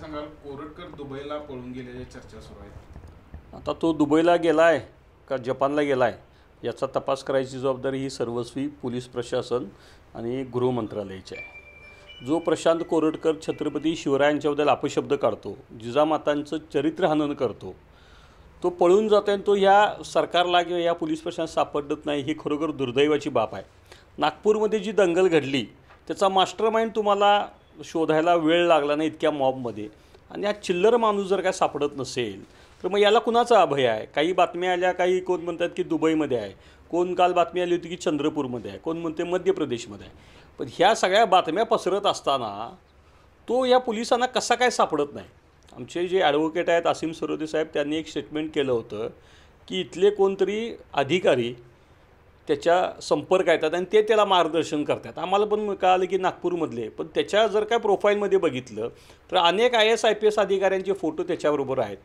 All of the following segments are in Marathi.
सांगाल, कोरटकर दुबईला पळून गेलेल्या चर्चा सुरू आहेत. आता तो दुबईला गेलाय का जपानला गेलाय याचा तपास करायची जबाबदारी ही सर्वस्वी पोलीस प्रशासन आणि गृह मंत्रालयाची आहे. जो प्रशांत कोरटकर छत्रपती शिवरायांच्याबद्दल अपशब्द काढतो, जिजामातांचं चरित्रहनन करतो, तो पळून जातो आणि तो ह्या सरकारला किंवा या पोलीस प्रशासनात सापडत नाही, ही खरोखर दुर्दैवाची बाब आहे. नागपूरमध्ये जी दंगल घडली त्याचा मास्टरमाइंड तुम्हाला शोधायला वेळ लागला नाही इतक्या मॉबमध्ये, आणि हा चिल्लर माणूस जर काय सापडत नसेल तर मग याला कुणाचा अभय आहे? काही बातम्या आल्या, काही कोण म्हणतात की दुबईमध्ये आहे, कोण काल बातमी आली होती की चंद्रपूरमध्ये आहे, कोण म्हणते मध्य प्रदेशमध्ये आहे. पण ह्या सगळ्या बातम्या पसरत असताना तो या पोलिसांना कसा काय सापडत नाही? आमचे जे ॲडव्होकेट आहेत असीम सरोदे साहेब, त्यांनी एक स्टेटमेंट केलं होतं की इथले कोणतरी अधिकारी त्याच्या संपर्क येतात आणि ते त्याला मार्गदर्शन करतात. आम्हाला पण कळालं की नागपूरमधले, पण त्याच्या जर काय प्रोफाईलमध्ये बघितलं तर अनेक IAS IPS अधिकाऱ्यांचे फोटो त्याच्याबरोबर आहेत,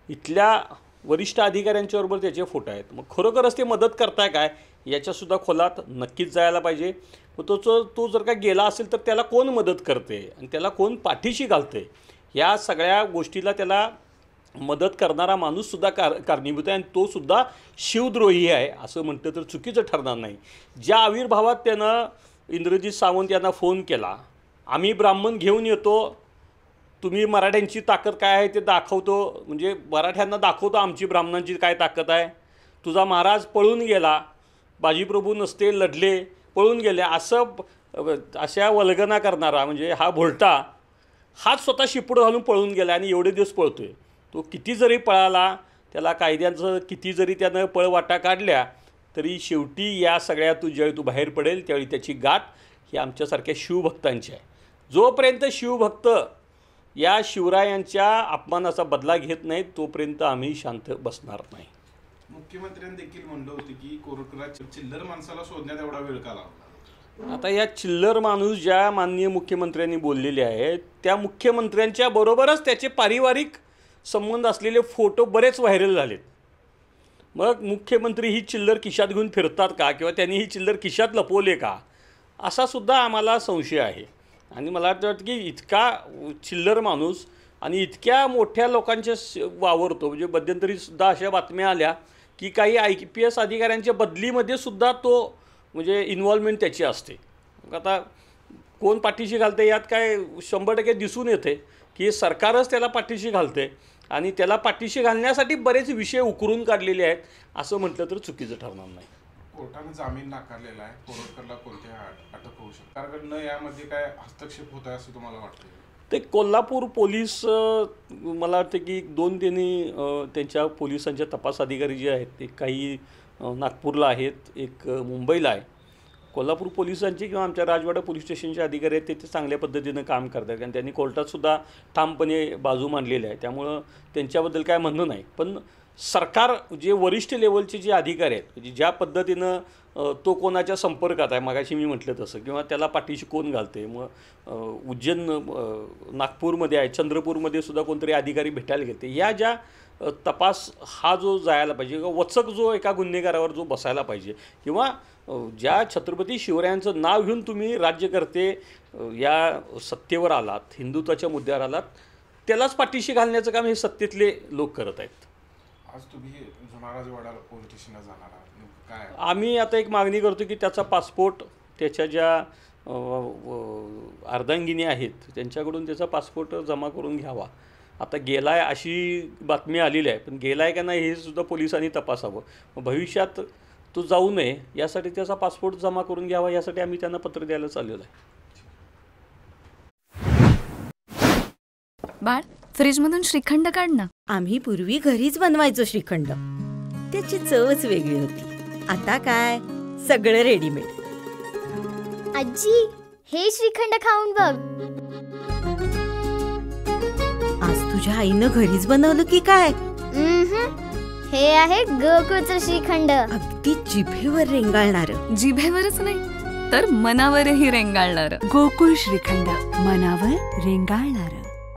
इथल्या वरिष्ठ अधिकाऱ्यांच्याबरोबर त्याचे फोटो आहेत. मग खरोखरच ते मदत करताय काय याच्यासुद्धा खोलात नक्कीच जायला पाहिजे. मग तो जर का गेला असेल तर त्याला कोण मदत करते आणि त्याला कोण पाठीशी घालते, या सगळ्या गोष्टीला त्याला मदत करणारा माणूससुद्धा कारणीभूत आहे आणि तोसुद्धा शिवद्रोही आहे असं म्हटलं तर चुकीचं ठरणार नाही. ज्या आविर्भावात त्यानं इंद्रजित सावंत यांना फोन केला, आम्ही ब्राह्मण घेऊन येतो, तुम्ही मराठ्यांची ताकद काय आहे ते दाखवतो, म्हणजे मराठ्यांना दाखवतो आमची ब्राह्मणांची काय ताकद आहे, तुझा महाराज पळून गेला, बाजीप्रभू नसते लढले पळून गेले, अशा वल्गना करणारा म्हणजे हा भोलटा हाच स्वतः शिपूड घालून पळून गेला आणि एवढे दिवस पळतोय. तो किती जरी पळाला, त्याला कायद्याचं किती जरी त्यानं पळवाटा काढल्या, तरी शेवटी या सगळ्यातून ज्यावेळी तू बाहेर पडेल त्यावेळी त्याची गाठ ही आमच्यासारख्या शिवभक्तांची आहे. जोपर्यंत शिवभक्त या शिवरायांच्या अपमानाचा बदला घेत नाहीत तोपर्यंत आम्ही शांत बसणार नाही. मुख्यमंत्र्यांनी देखील म्हणलं होतं की कोरटकरांच्या चिल्लर माणसाला शोधण्यात एवढा वेळ का लागला? आता या चिल्लर माणूस ज्या माननीय मुख्यमंत्र्यांनी बोललेले आहेत त्या मुख्यमंत्र्यांच्या बरोबरच त्याचे पारिवारिक संबंध असलेले फोटो बरेच व्हायरल झालेत. मग मुख्यमंत्री ही चिल्लर खिशात घेऊन फिरतात का, किंवा त्यांनी ही चिल्लर खिशात लपवले का, असा सुद्धा आम्हाला संशय आहे. आणि मला वाटतं की इतका चिल्लर माणूस आणि इतक्या मोठ्या लोकांच्या वावरतो, म्हणजे मध्यंतरीसुद्धा अशा बातम्या आल्या की काही IPS अधिकाऱ्यांच्या बदलीमध्ये सुद्धा तो म्हणजे इन्व्हॉल्वमेंट त्याची असते. मग आता कोण पाठीशी घालते यात काय 100% दिसून येते की सरकारच त्याला पाठीशी घालते आणि त्याला पाठीशी घालण्यासाठी बरेच विषय उकरून काढलेले आहेत असं म्हटलं तर चुकीचं ठरणार नाही. कोर्टाने जामीन नाकारलेला आहे, कोरटकरला कोणत्या अटक होऊ शकते? कारण यामध्ये काय हस्तक्षेप होत आहे असं तुम्हाला वाटतं? ते कोल्हापूर पोलीस मला वाटतं की 2 त्यांनी त्यांच्या पोलिसांच्या तपास अधिकारी जे आहेत ते काही नागपूरला आहेत, एक मुंबईला आहे. कोल्हापूर पोलिसांचे किंवा आमच्या राजवाडा पोलीस स्टेशनचे अधिकारी आहेत ते चांगल्या पद्धतीनं काम करतात आणि त्यांनी कोर्टातसुद्धा ठामपणे बाजू मांडलेली आहे, त्यामुळं त्यांच्याबद्दल काय म्हणणं नाही. पण सरकार जे वरिष्ठ लेवलचे जे अधिकारी आहेत, म्हणजे ज्या पद्धतीनं तो कोणाच्या संपर्कात आहे, मगाशी मी म्हटलं तसं, किंवा त्याला पाठीशी कोण घालते, मग उज्जैन नागपूरमध्ये आहे, चंद्रपूरमध्ये सुद्धा कोणतरी अधिकारी भेटायला गेले, या ज्या तपास हा जो जायला पाहिजे, किंवा वचक जो एका गुन्हेगारावर जो बसायला पाहिजे, किंवा ज्या छत्रपती शिवरायांचं नाव घेऊन तुम्ही राज्यकर्ते या सत्तेवर आलात, हिंदुत्वाच्या मुद्द्यावर आलात, त्यालाच पाठीशी घालण्याचं काम हे सत्तेतले लोक करत आहेत. आज तुम्ही जुना राजवाडा पोलीस स्टेशनला जाणार आहात, काय? आम्ही आता एक मागणी करतो की त्याचा पासपोर्ट, त्याच्या ज्या अर्धांगिनी आहेत त्यांच्याकडून त्याचा पासपोर्ट जमा करून घ्यावा. आता गेला आहे अशी बातमी आलेली आहे, पण गेला आहे का नाही हे सुद्धा पोलिसांनी तपासावं. मग भविष्यात तो जाऊ नये यासाठी त्याचा पासपोर्ट जमा करून घ्यावा, यासाठी आम्ही त्यांना पत्र द्यायला चाललेलं आहे. बाळ, फ्रीजमधून श्रीखंड काढ ना. आम्ही पूर्वी घरीच बनवायचो श्रीखंड, त्याची चवच वेगळी होती. आता काय सगळं रेडीमेड. आजी, हे श्रीखंड खाऊन बघ. आज तुझ्या आईनं घरीच बनवलं की काय? हे आहे गोकुळचं श्रीखंड. अगदी जिभेवर रेंगाळणार. जिभेवरच नाही तर मनावरही रेंगाळणार. गोकुळ श्रीखंड, मनावर रेंगाळणार.